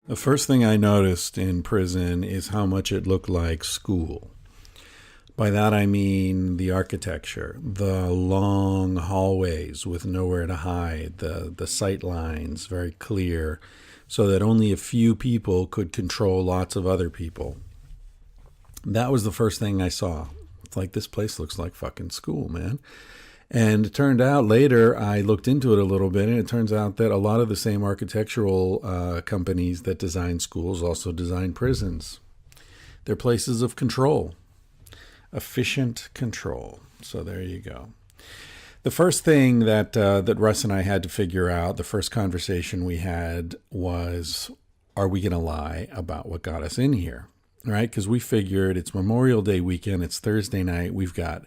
The first thing I noticed in prison is how much it looked like school. By that I mean the architecture, the long hallways with nowhere to hide, the sight lines very clear, so that only a few people could control lots of other people. That was the first thing I saw. It's like, this place looks like fucking school, man. And it turned out later, I looked into it a little bit, and it turns out that a lot of the same architectural companies that design schools also design prisons. They're places of control, efficient control. So there you go. The first thing that Russ and I had to figure out, the first conversation we had was, are we going to lie about what got us in here? Right? Because we figured it's Memorial Day weekend, it's Thursday night, we've got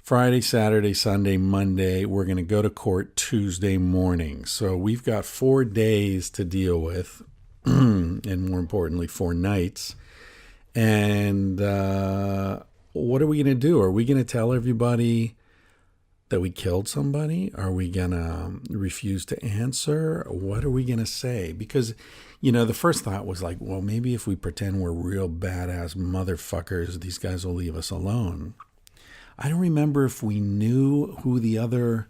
Friday, Saturday, Sunday, Monday. We're going to go to court Tuesday morning. So we've got 4 days to deal with, and more importantly, 4 nights. And what are we going to do? Are we going to tell everybody that we killed somebody? Are we going to refuse to answer? What are we going to say? Because, the first thought was like, well, maybe if we pretend we're real badass motherfuckers, these guys will leave us alone. I don't remember if we knew who the other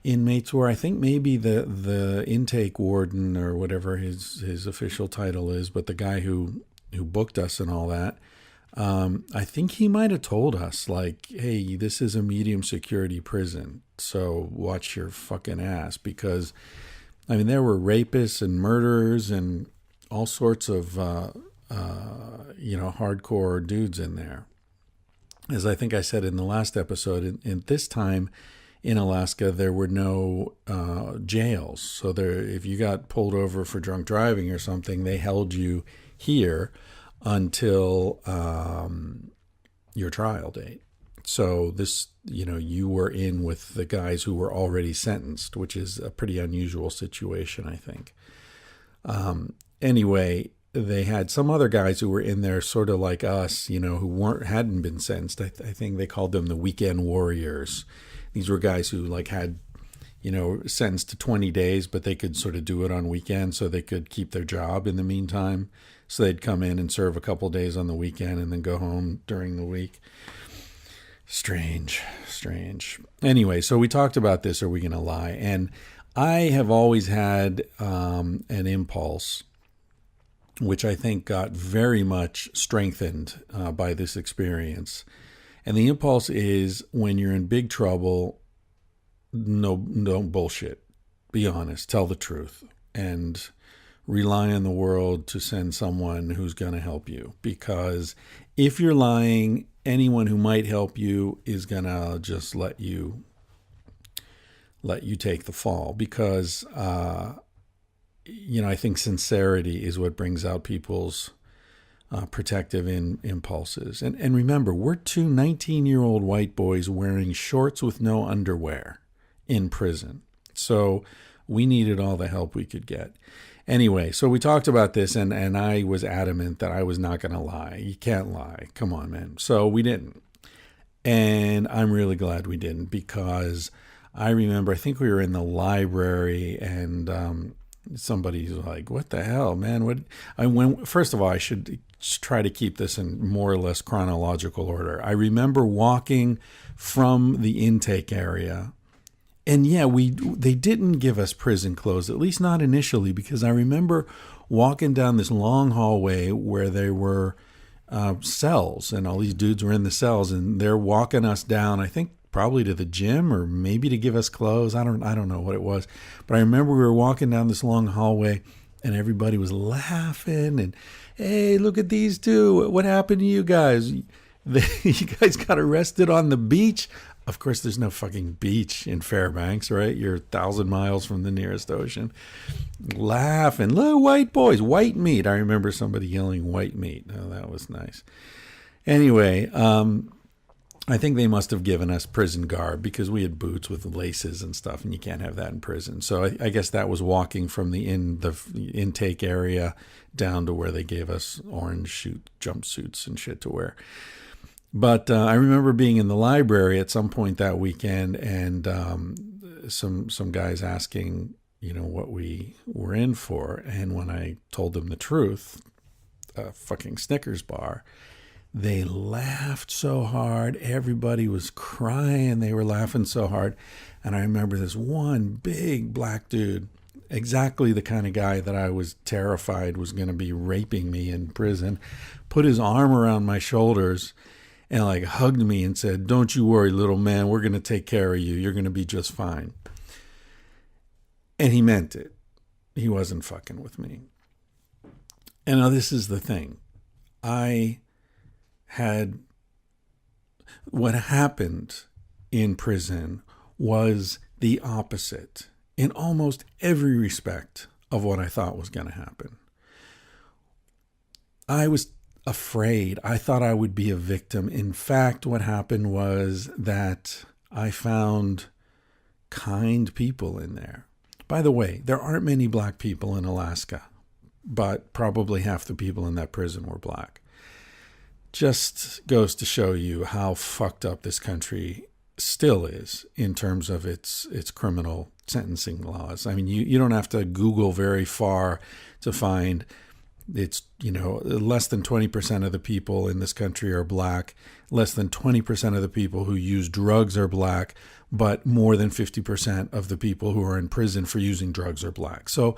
inmates were. I think maybe the intake warden or whatever his official title is, but the guy who booked us and all that, I think he might have told us, like, hey, this is a medium security prison, so watch your fucking ass. Because, there were rapists and murderers and all sorts of, hardcore dudes in there. As I think I said in the last episode, in this time in Alaska, there were no jails. So if you got pulled over for drunk driving or something, they held you here until your trial date. So this, you were in with the guys who were already sentenced, which is a pretty unusual situation, I think. Anyway, they had some other guys who were in there sort of like us, who hadn't been sentenced. I think they called them the weekend warriors. These were guys who had, sentenced to 20 days, but they could sort of do it on weekends so they could keep their job in the meantime. So they'd come in and serve a couple days on the weekend and then go home during the week. Strange. Anyway, so we talked about this, are we going to lie? And I have always had an impulse, which I think got very much strengthened by this experience. And the impulse is, when you're in big trouble, no bullshit. Be honest, tell the truth, and rely on the world to send someone who's going to help you. Because if you're lying, anyone who might help you is going to just let you take the fall. Because I think sincerity is what brings out people's protective impulses. And remember, we're 2 19-year-old white boys wearing shorts with no underwear in prison. So we needed all the help we could get. Anyway, so we talked about this, and I was adamant that I was not going to lie. You can't lie. Come on, man. So we didn't. And I'm really glad we didn't, because I remember, I think we were in the library, and somebody's like, what the hell, man? First of all, I should try to keep this in more or less chronological order. I remember walking from the intake area, and they didn't give us prison clothes, at least not initially, because I remember walking down this long hallway where there were cells, and all these dudes were in the cells, and they're walking us down, I think probably to the gym, or maybe to give us clothes. I don't know what it was, but I remember we were walking down this long hallway, and everybody was laughing, and, hey, look at these two. What happened to you guys? You guys got arrested on the beach? Of course, there's no fucking beach in Fairbanks, right? You're 1,000 miles from the nearest ocean. Laughing, little white boys, white meat. I remember somebody yelling white meat. Oh, that was nice. Anyway, I think they must have given us prison garb, because we had boots with laces and stuff, and you can't have that in prison. So I guess that was walking from the intake area down to where they gave us orange jumpsuits and shit to wear. But I remember being in the library at some point that weekend, and some guys asking, what we were in for. And when I told them the truth, a fucking Snickers bar, they laughed so hard. Everybody was crying. They were laughing so hard. And I remember this one big black dude, exactly the kind of guy that I was terrified was going to be raping me in prison, put his arm around my shoulders and like hugged me and said, "Don't you worry, little man. We're going to take care of you. You're going to be just fine." And he meant it. He wasn't fucking with me. And now this is the thing. What happened in prison was the opposite in almost every respect of what I thought was going to happen. I was afraid. I thought I would be a victim. In fact, what happened was that I found kind people in there. By the way, there aren't many black people in Alaska, but probably half the people in that prison were black. Just goes to show you how fucked up this country still is in terms of its criminal sentencing laws. I mean, you don't have to Google very far to find it's, less than 20% of the people in this country are black. Less than 20% of the people who use drugs are black, but more than 50% of the people who are in prison for using drugs are black. So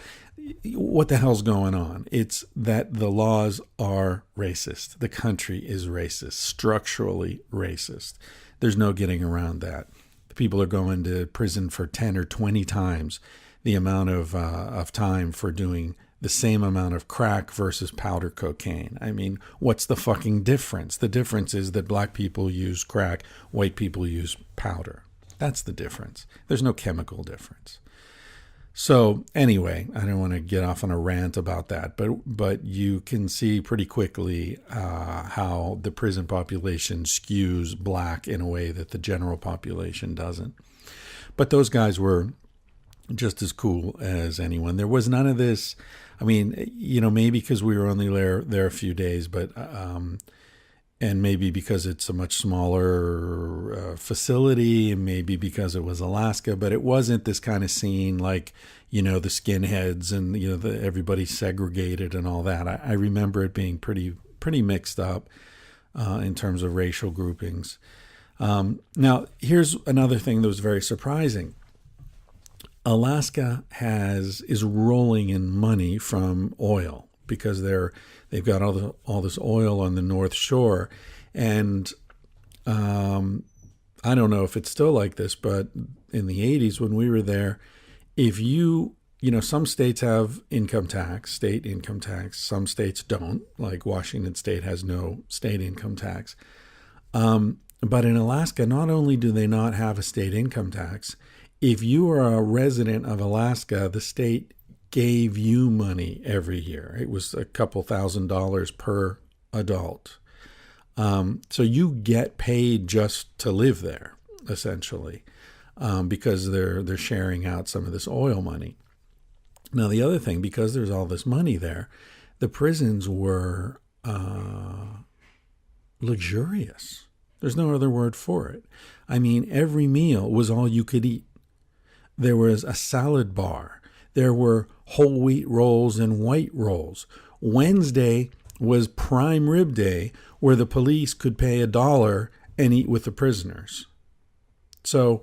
what the hell's going on? It's that the laws are racist. The country is racist, structurally racist. There's no getting around that. The people are going to prison for 10 or 20 times the amount of time for doing the same amount of crack versus powder cocaine. I mean, what's the fucking difference? The difference is that black people use crack, white people use powder. That's the difference. There's no chemical difference. So anyway, I don't want to get off on a rant about that, but you can see pretty quickly how the prison population skews black in a way that the general population doesn't. But those guys were just as cool as anyone. There was none of this. I mean, maybe because we were only there a few days, but and maybe because it's a much smaller facility, and maybe because it was Alaska, but it wasn't this kind of scene like, the skinheads and, everybody segregated and all that. I remember it being pretty mixed up in terms of racial groupings. Now, here's another thing that was very surprising. Alaska is rolling in money from oil because they've got all this oil on the North Shore, and I don't know if it's still like this, but in the 80s when we were there, if some states have income tax, state income tax, some states don't, like Washington State has no state income tax. But in Alaska, not only do they not have a state income tax, if you are a resident of Alaska, the state gave you money every year. It was a couple $1,000s per adult. So you get paid just to live there, essentially, because they're sharing out some of this oil money. Now, the other thing, because there's all this money there, the prisons were luxurious. There's no other word for it. I mean, every meal was all you could eat. There was a salad bar. There were whole wheat rolls and white rolls. Wednesday was prime rib day, where the police could pay $1 and eat with the prisoners. So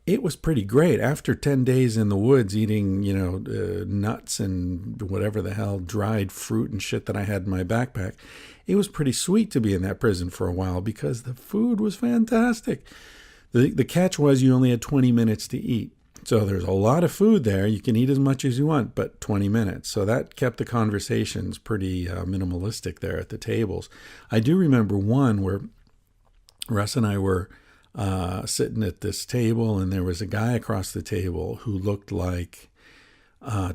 it was pretty great. After 10 days in the woods eating, nuts and whatever the hell, dried fruit and shit that I had in my backpack, it was pretty sweet to be in that prison for a while because the food was fantastic. The catch was you only had 20 minutes to eat. So there's a lot of food there. You can eat as much as you want, but 20 minutes. So that kept the conversations pretty minimalistic there at the tables. I do remember one where Russ and I were sitting at this table, and there was a guy across the table who looked like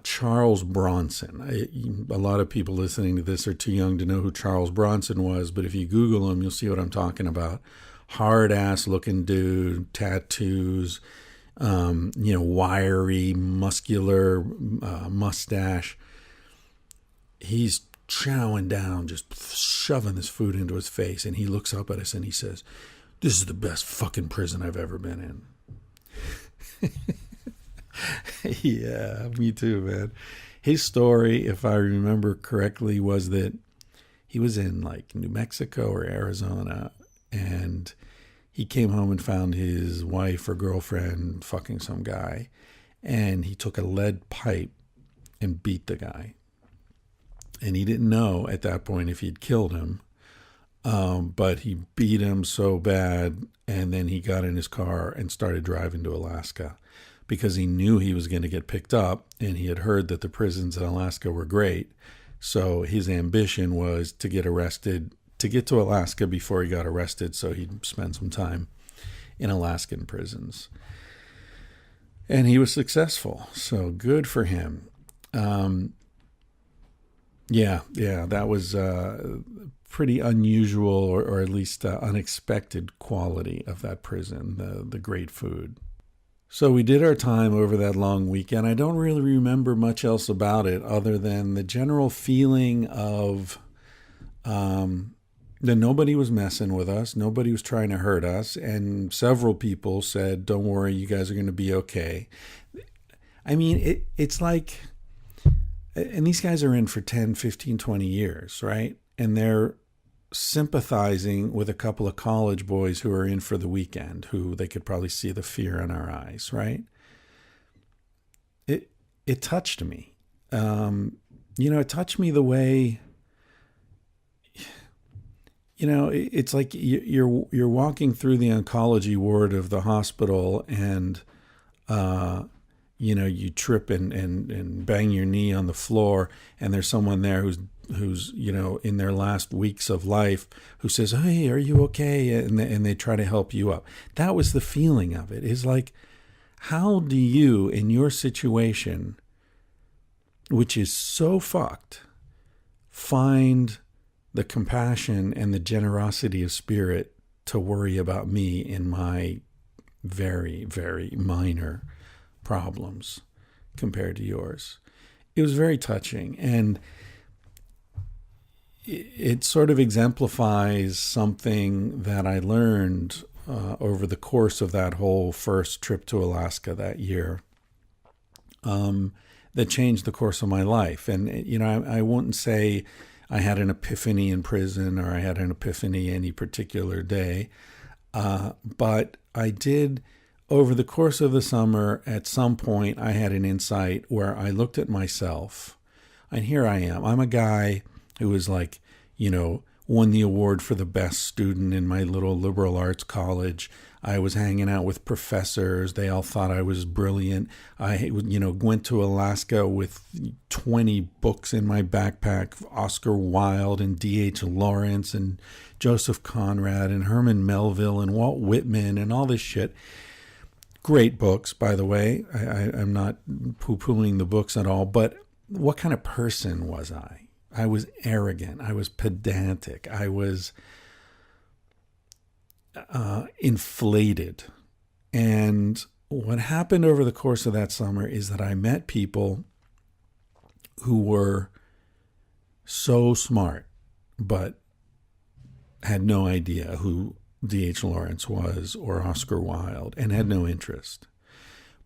Charles Bronson. A lot of people listening to this are too young to know who Charles Bronson was, but if you Google him, you'll see what I'm talking about. Hard-ass looking dude, tattoos, wiry, muscular mustache. He's chowing down, just shoving this food into his face, and he looks up at us and he says, "This is the best fucking prison I've ever been in." Yeah, me too, man. His story, if I remember correctly, was that he was in like New Mexico or Arizona, and he came home and found his wife or girlfriend fucking some guy, and he took a lead pipe and beat the guy. And he didn't know at that point if he'd killed him, but he beat him so bad, and then he got in his car and started driving to Alaska because he knew he was going to get picked up, and he had heard that the prisons in Alaska were great. So his ambition was to get arrested, to get to Alaska before he got arrested, so he'd spend some time in Alaskan prisons. And he was successful, so good for him. Yeah, that was pretty unusual, or at least unexpected quality of that prison, the great food. So we did our time over that long weekend. I don't really remember much else about it other than the general feeling of that nobody was messing with us. Nobody was trying to hurt us. And several people said, don't worry, you guys are going to be okay. I mean, it's like, and these guys are in for 10, 15, 20 years, right? And they're sympathizing with a couple of college boys who are in for the weekend, who they could probably see the fear in our eyes, right? It touched me. It touched me the way, it's like you're walking through the oncology ward of the hospital, and you trip and bang your knee on the floor, and there's someone there who's in their last weeks of life who says, hey, are you okay? And they try to help you up. That was the feeling of it. Is like, how do you, in your situation, which is so fucked, find the compassion and the generosity of spirit to worry about me in my very, very minor problems compared to yours? It was very touching, and it sort of exemplifies something that I learned over the course of that whole first trip to Alaska that year, that changed the course of my life. And, I wouldn't say I had an epiphany in prison or I had an epiphany any particular day, but I did. Over the course of the summer, at some point, I had an insight where I looked at myself, and here I am. I'm a guy who was like, won the award for the best student in my little liberal arts college. I was hanging out with professors. They all thought I was brilliant. I, went to Alaska with 20 books in my backpack, Oscar Wilde and D.H. Lawrence and Joseph Conrad and Herman Melville and Walt Whitman and all this shit. Great books, by the way. I'm not poo-pooing the books at all, but what kind of person was I? I was arrogant. I was pedantic. I was inflated. And what happened over the course of that summer is that I met people who were so smart, but had no idea who D.H. Lawrence was or Oscar Wilde, and had no interest.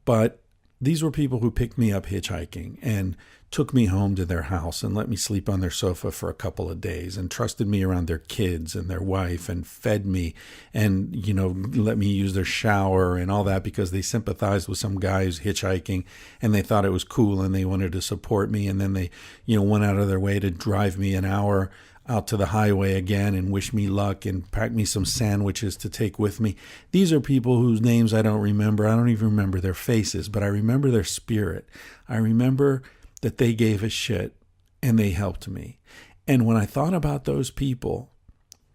But these were people who picked me up hitchhiking and took me home to their house and let me sleep on their sofa for a couple of days and trusted me around their kids and their wife and fed me and, let me use their shower and all that because they sympathized with some guy who's hitchhiking and they thought it was cool and they wanted to support me. And then they, went out of their way to drive me an hour out to the highway again and wish me luck and pack me some sandwiches to take with me. These are people whose names I don't remember. I don't even remember their faces, but I remember their spirit. I remember that they gave a shit and they helped me. And when I thought about those people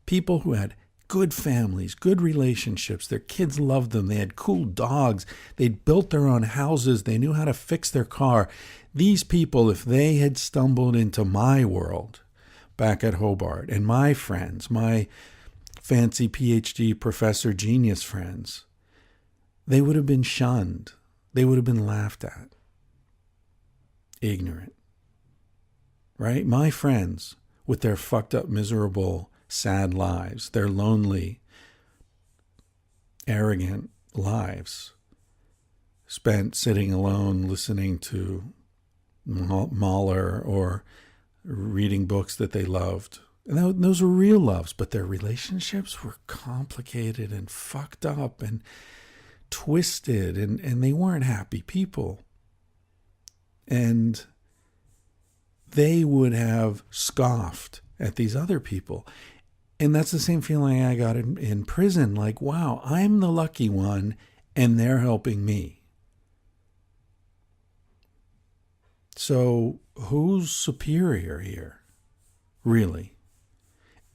who had good families, good relationships, their kids loved them, they had cool dogs, they'd built their own houses, they knew how to fix their car. These people, if they had stumbled into my world back at Hobart, and my friends, my fancy PhD professor genius friends, they would have been shunned. They would have been laughed at. Ignorant. Right? My friends, with their fucked up, miserable, sad lives, their lonely, arrogant lives, spent sitting alone listening to Mahler or reading books that they loved. And those were real loves, but their relationships were complicated and fucked up and twisted, and they weren't happy people. And they would have scoffed at these other people. And that's the same feeling I got in prison. Like, wow, I'm the lucky one, and they're helping me. So who's superior here, really?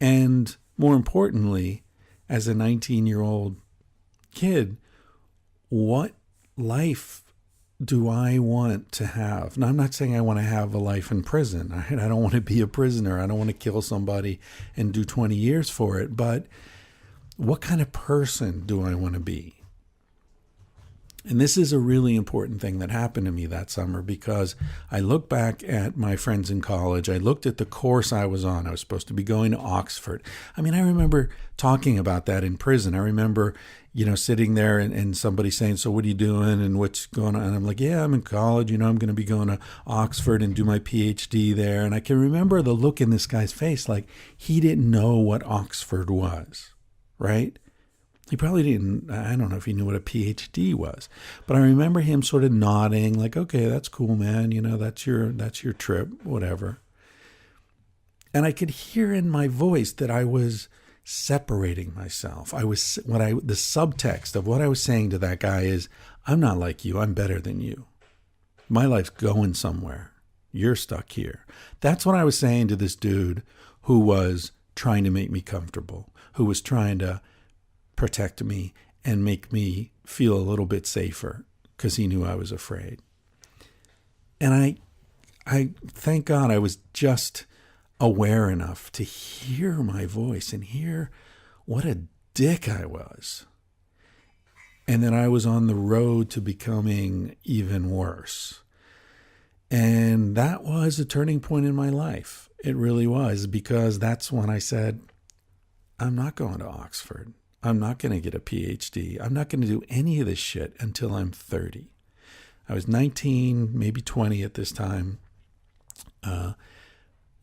And more importantly, as a 19-year-old kid, what life do I want to have? Now, I'm not saying I want to have a life in prison. I don't want to be a prisoner. I don't want to kill somebody and do 20 years for it. But what kind of person do I want to be? And this is a really important thing that happened to me that summer, because I look back at my friends in college. I looked at the course I was on. I was supposed to be going to Oxford. I mean, I remember talking about that in prison. I remember, sitting there and somebody saying, so what are you doing and what's going on? And I'm like, yeah, I'm in college. I'm going to be going to Oxford and do my PhD there. And I can remember the look in this guy's face, like he didn't know what Oxford was, right? He probably didn't, I don't know if he knew what a PhD was, but I remember him sort of nodding like, okay, that's cool, man. That's your trip, whatever. And I could hear in my voice that I was separating myself. The subtext of what I was saying to that guy is, I'm not like you. I'm better than you. My life's going somewhere. You're stuck here. That's what I was saying to this dude who was trying to make me comfortable, who was trying to protect me and make me feel a little bit safer because he knew I was afraid. And I thank God I was just aware enough to hear my voice and hear what a dick I was. And that I was on the road to becoming even worse. And that was a turning point in my life. It really was, because that's when I said, I'm not going to Oxford. I'm not going to get a PhD. I'm not going to do any of this shit until I'm 30. I was 19, maybe 20 at this time.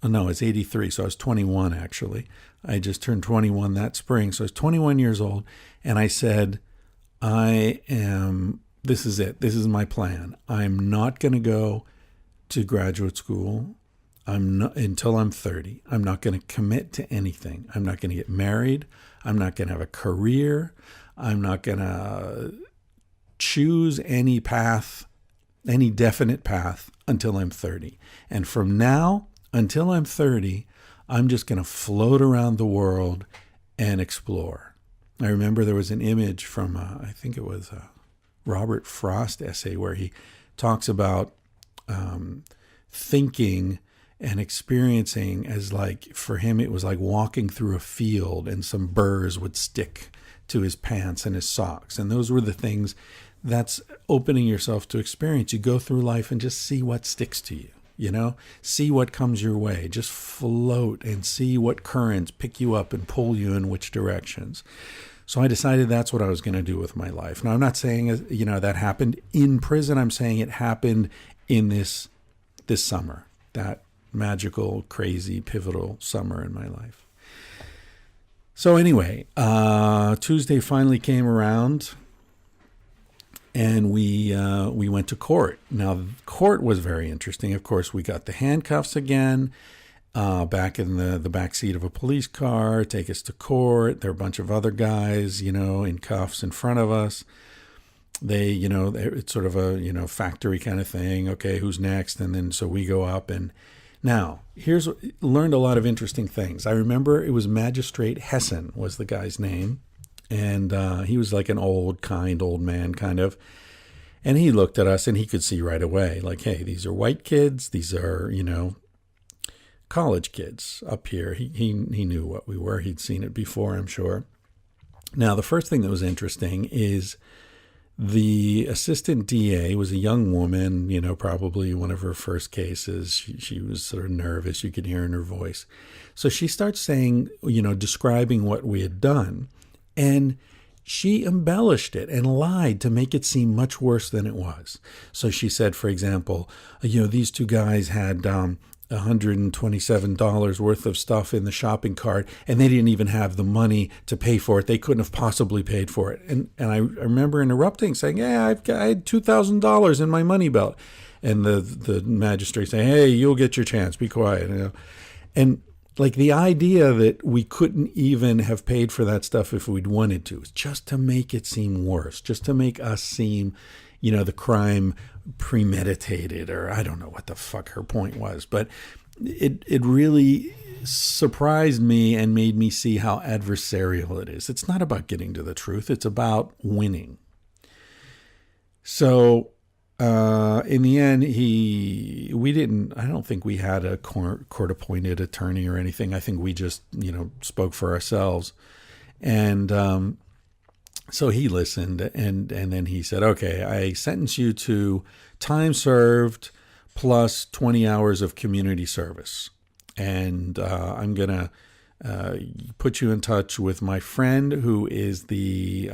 No, it's 83, so I was 21 actually. I just turned 21 that spring, so I was 21 years old, and I said, this is it. This is my plan. I'm not going to go to graduate school until I'm 30. I'm not going to commit to anything. I'm not going to get married. I'm not going to have a career. I'm not going to choose any path, any definite path until I'm 30. And from now until I'm 30, I'm just going to float around the world and explore. I remember there was an image from, I think it was a Robert Frost essay where he talks about thinking and experiencing as like, for him, it was like walking through a field and some burrs would stick to his pants and his socks. And those were the things that's opening yourself to experience. You go through life and just see what sticks to you, see what comes your way, just float and see what currents pick you up and pull you in which directions. So I decided that's what I was going to do with my life. Now, I'm not saying, that happened in prison. I'm saying it happened in this summer, that magical, crazy, pivotal summer in my life. So anyway, Tuesday finally came around, and we went to court. Now, court was very interesting. Of course, we got the handcuffs again, back in the back seat of a police car, take us to court. There are a bunch of other guys, in cuffs in front of us. They, it's sort of a, factory kind of thing. Okay, who's next? And then so we go up, and now learned a lot of interesting things. I remember it was Magistrate Hessen was the guy's name. And he was like an old man kind of. And he looked at us and he could see right away, like, hey, these are white kids. These are, college kids up here. He knew what we were. He'd seen it before, I'm sure. Now, the first thing that was interesting is the assistant DA was a young woman, probably one of her first cases. She was sort of nervous. You could hear in her voice. So she starts saying, describing what we had done. And she embellished it and lied to make it seem much worse than it was. So she said, for example, these two guys had $127 worth of stuff in the shopping cart, and they didn't even have the money to pay for it. They couldn't have possibly paid for it. And I remember interrupting, saying, "Yeah, I had $2,000 in my money belt." And the magistrate saying, "Hey, you'll get your chance. Be quiet." And like the idea that we couldn't even have paid for that stuff if we'd wanted to, just to make it seem worse, just to make us seem, the crime premeditated, or I don't know what the fuck her point was, but it really surprised me and made me see how adversarial it is. It's not about getting to the truth. It's about winning. So in the end, I don't think we had a court-appointed attorney or anything. I think we just, spoke for ourselves. And so he listened, and then he said, "Okay, I sentence you to time served plus 20 hours of community service. And I'm going to put you in touch with my friend who is the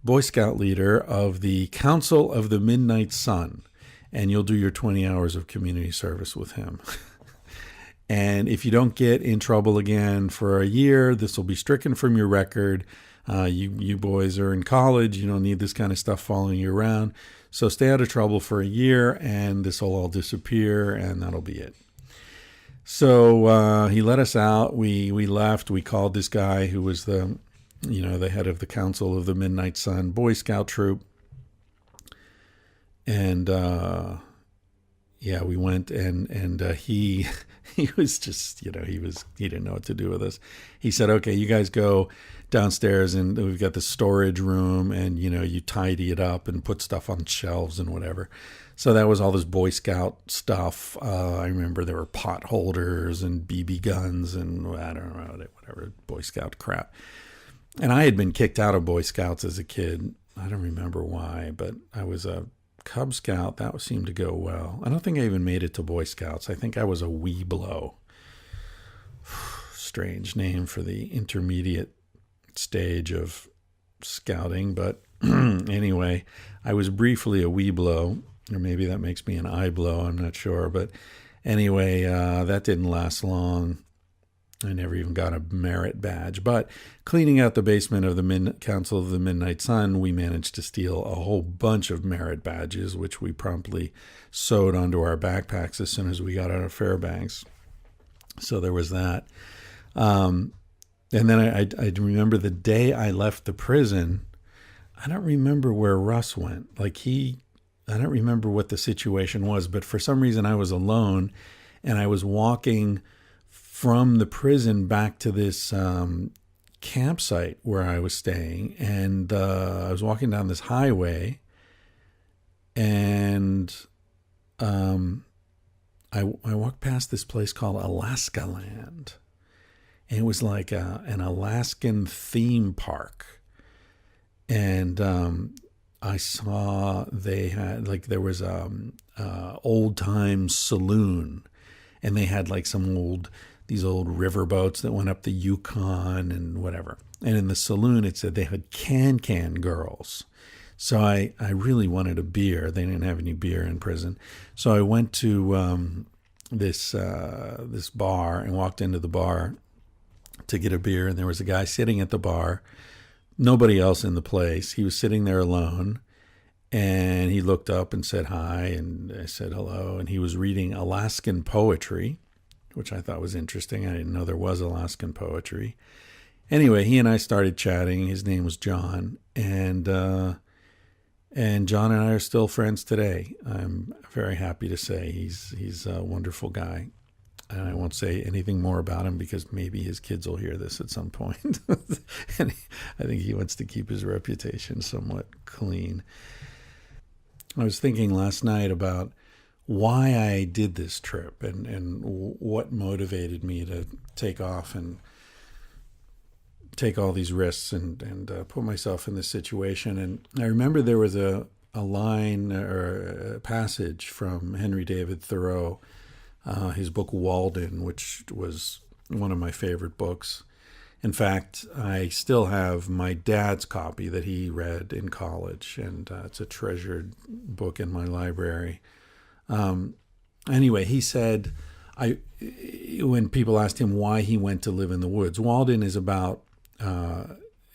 Boy Scout leader of the Council of the Midnight Sun, and you'll do your 20 hours of community service with him. And if you don't get in trouble again for a year, this will be stricken from your record. You boys are in college. You don't need this kind of stuff following you around. So stay out of trouble for a year, and this will all disappear, and that'll be it." So he let us out. We left. We called this guy who was the head of the Council of the Midnight Sun Boy Scout troop. And, we went and he was just, he didn't know what to do with us. He said, "Okay, you guys go downstairs and we've got the storage room, and, you tidy it up and put stuff on shelves and whatever." So that was all this Boy Scout stuff. I remember there were pot holders and BB guns and I don't know, whatever Boy Scout crap. And I had been kicked out of Boy Scouts as a kid. I don't remember why, but I was a Cub Scout. That seemed to go well. I don't think I even made it to Boy Scouts. I think I was a Weeblo. Strange name for the intermediate stage of scouting. But anyway, I was briefly a Weeblo, or maybe that makes me an Eyeblow. I'm not sure. But anyway, that didn't last long. I never even got a merit badge. But cleaning out the basement of the Council of the Midnight Sun, we managed to steal a whole bunch of merit badges, which we promptly sewed onto our backpacks as soon as we got out of Fairbanks. So there was that. And then I remember the day I left the prison, I don't remember where Russ went. I don't remember what the situation was, but for some reason I was alone, and I was walking from the prison back to this campsite where I was staying, and I was walking down this highway, and I walked past this place called Alaska Land, and it was like an Alaskan theme park, and I saw they had there was old time saloon, and they had these old river boats that went up the Yukon and whatever. And in the saloon, it said they had can girls. So I really wanted a beer. They didn't have any beer in prison. So I went to this bar and walked into the bar to get a beer. And there was a guy sitting at the bar, nobody else in the place. He was sitting there alone. And he looked up and said hi. And I said hello. And he was reading Alaskan poetry, which I thought was interesting. I didn't know there was Alaskan poetry. Anyway, he and I started chatting. His name was John, and John and I are still friends today. I'm very happy to say he's a wonderful guy, and I won't say anything more about him because maybe his kids will hear this at some point. And I think he wants to keep his reputation somewhat clean. I was thinking last night about why I did this trip and what motivated me to take off and take all these risks and put myself in this situation. And I remember there was a line or a passage from Henry David Thoreau, his book Walden, which was one of my favorite books. In fact, I still have my dad's copy that he read in college, and it's a treasured book in my library. Anyway, he said, when people asked him why he went to live in the woods, Walden is about,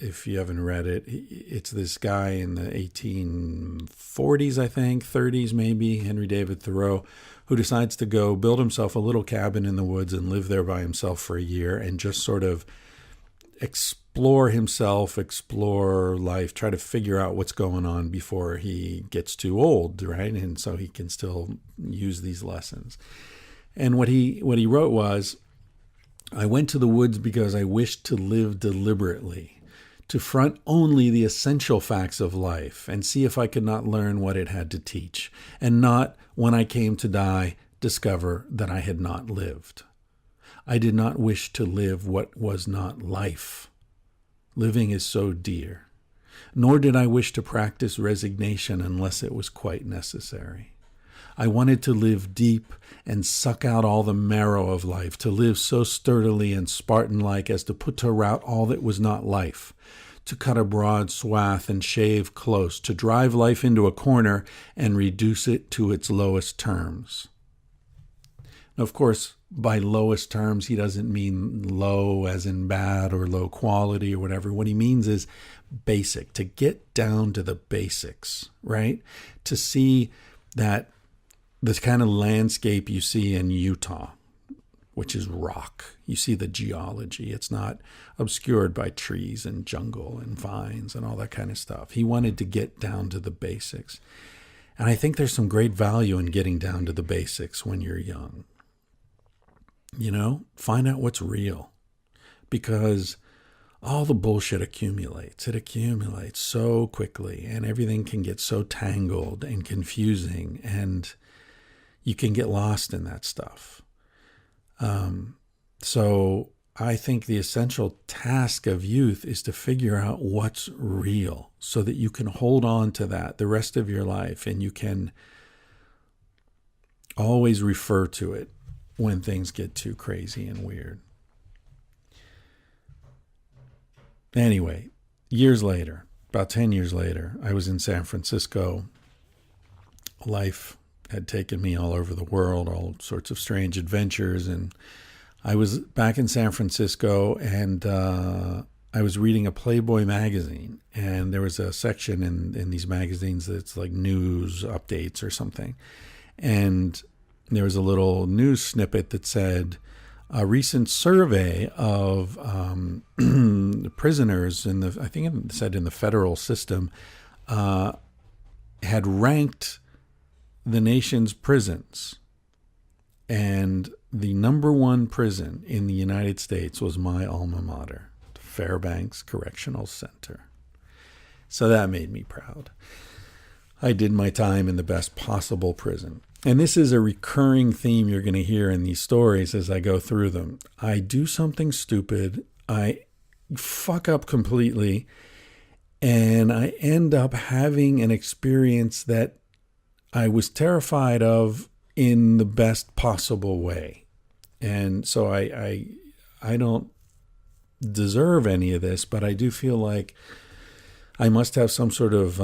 if you haven't read it, it's this guy in the 1840s, I think, 30s maybe, Henry David Thoreau, who decides to go build himself a little cabin in the woods and live there by himself for a year and just sort of explore himself, explore life, try to figure out what's going on before he gets too old, right? And so he can still use these lessons. And what he wrote was, I went to the woods because I wished to live deliberately, to front only the essential facts of life and see if I could not learn what it had to teach, and not, when I came to die, discover that I had not lived. I did not wish to live what was not life. Living is so dear. Nor did I wish to practice resignation unless it was quite necessary. I wanted to live deep and suck out all the marrow of life, to live so sturdily and Spartan-like as to put to rout all that was not life, to cut a broad swath and shave close, to drive life into a corner and reduce it to its lowest terms. Now, of course, by lowest terms, he doesn't mean low as in bad or low quality or whatever. What he means is basic, to get down to the basics, right? To see that this kind of landscape you see in Utah, which is rock. You see the geology. It's not obscured by trees and jungle and vines and all that kind of stuff. He wanted to get down to the basics. And I think there's some great value in getting down to the basics when you're young. You know, find out what's real, because all the bullshit accumulates. It accumulates so quickly, and everything can get so tangled and confusing, and you can get lost in that stuff. So I think the essential task of youth is to figure out what's real so that you can hold on to that the rest of your life, and you can always refer to it when things get too crazy and weird. Anyway, years later, about 10 years later, I was in San Francisco. Life had taken me all over the world, all sorts of strange adventures, and I was back in San Francisco, and I was reading a Playboy magazine, and there was a section in these magazines that's like news updates or something, and there was a little news snippet that said a recent survey of prisoners in the, I think it said in the federal system, had ranked the nation's prisons, and the number one prison in the United States was my alma mater, Fairbanks Correctional Center. So that made me proud. I did my time in the best possible prison. And this is a recurring theme you're going to hear in these stories as I go through them. I do something stupid, I fuck up completely, and I end up having an experience that I was terrified of in the best possible way. And so I don't deserve any of this, but I do feel like I must have some sort of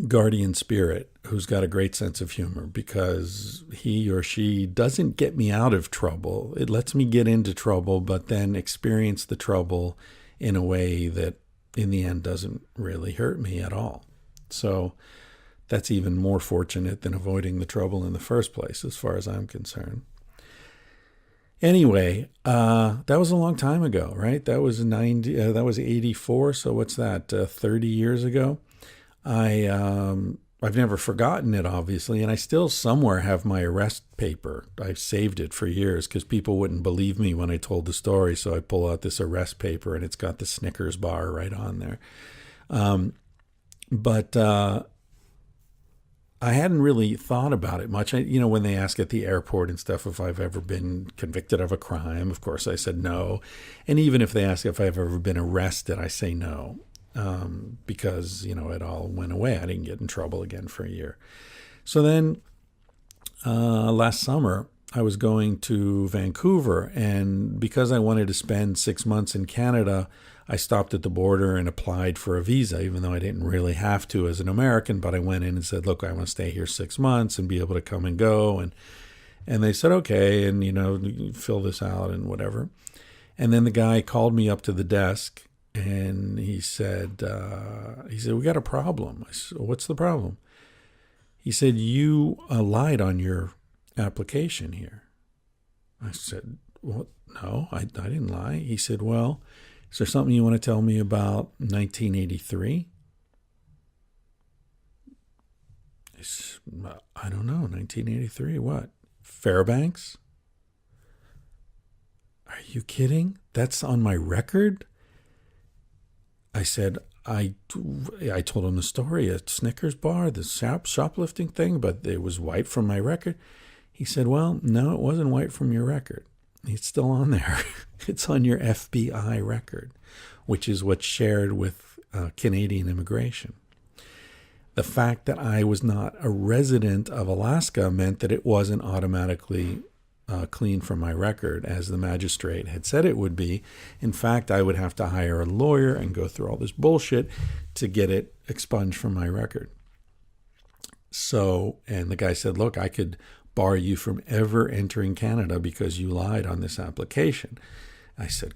guardian spirit who's got a great sense of humor, because he or she doesn't get me out of trouble. It lets me get into trouble, but then experience the trouble in a way that in the end doesn't really hurt me at all. So that's even more fortunate than avoiding the trouble in the first place, as far as I'm concerned. Anyway, that was a long time ago, right? That was 84. So what's that? 30 years ago. I've never forgotten it, obviously, and I still somewhere have my arrest paper. I've saved it for years because people wouldn't believe me when I told the story. So I pull out this arrest paper, and it's got the Snickers bar right on there. But I hadn't really thought about it much. When they ask at the airport and stuff if I've ever been convicted of a crime, of course I said no. And even if they ask if I've ever been arrested, I say no. Because, it all went away. I didn't get in trouble again for a year. So then last summer, I was going to Vancouver, and because I wanted to spend 6 months in Canada, I stopped at the border and applied for a visa, even though I didn't really have to as an American. But I went in and said, look, I want to stay here 6 months and be able to come and go. And they said, okay, and, fill this out and whatever. And then the guy called me up to the desk, and he said, we got a problem. I said, what's the problem? He said, you lied on your application here. I said, well, no, I didn't lie. He said, well, is there something you want to tell me about 1983? I said, I don't know, 1983, what? Fairbanks? Are you kidding? That's on my record? I said, I told him the story at Snickers bar, the shoplifting thing, but it was white from my record. He said, well, no, it wasn't white from your record. It's still on there. It's on your FBI record, which is what's shared with Canadian immigration. The fact that I was not a resident of Alaska meant that it wasn't automatically clean from my record, as the magistrate had said it would be. In fact, I would have to hire a lawyer and go through all this bullshit to get it expunged from my record. So, and the guy said, look, I could bar you from ever entering Canada because you lied on this application. I said,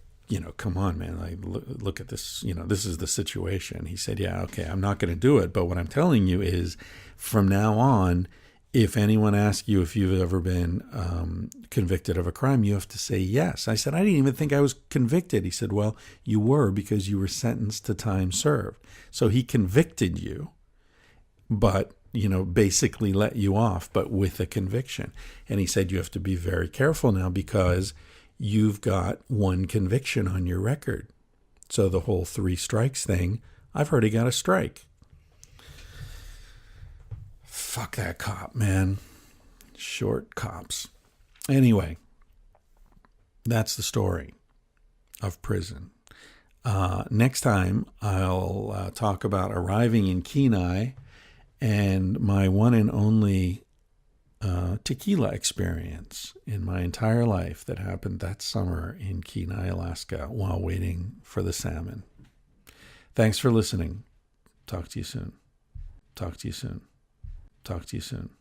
come on, man, look at this, this is the situation. He said, yeah, okay, I'm not going to do it. But what I'm telling you is from now on, if anyone asks you if you've ever been convicted of a crime, you have to say yes. I said, I didn't even think I was convicted. He said, well, you were because you were sentenced to time served. So he convicted you, but basically let you off, but with a conviction. And he said, you have to be very careful now because you've got one conviction on your record. So the whole 3 strikes thing, I've already got a strike. Fuck that cop, man. Short cops. Anyway, that's the story of prison. Next time, I'll talk about arriving in Kenai and my one and only tequila experience in my entire life that happened that summer in Kenai, Alaska, while waiting for the salmon. Thanks for listening. Talk to you soon. Talk to you soon. Talk to you soon.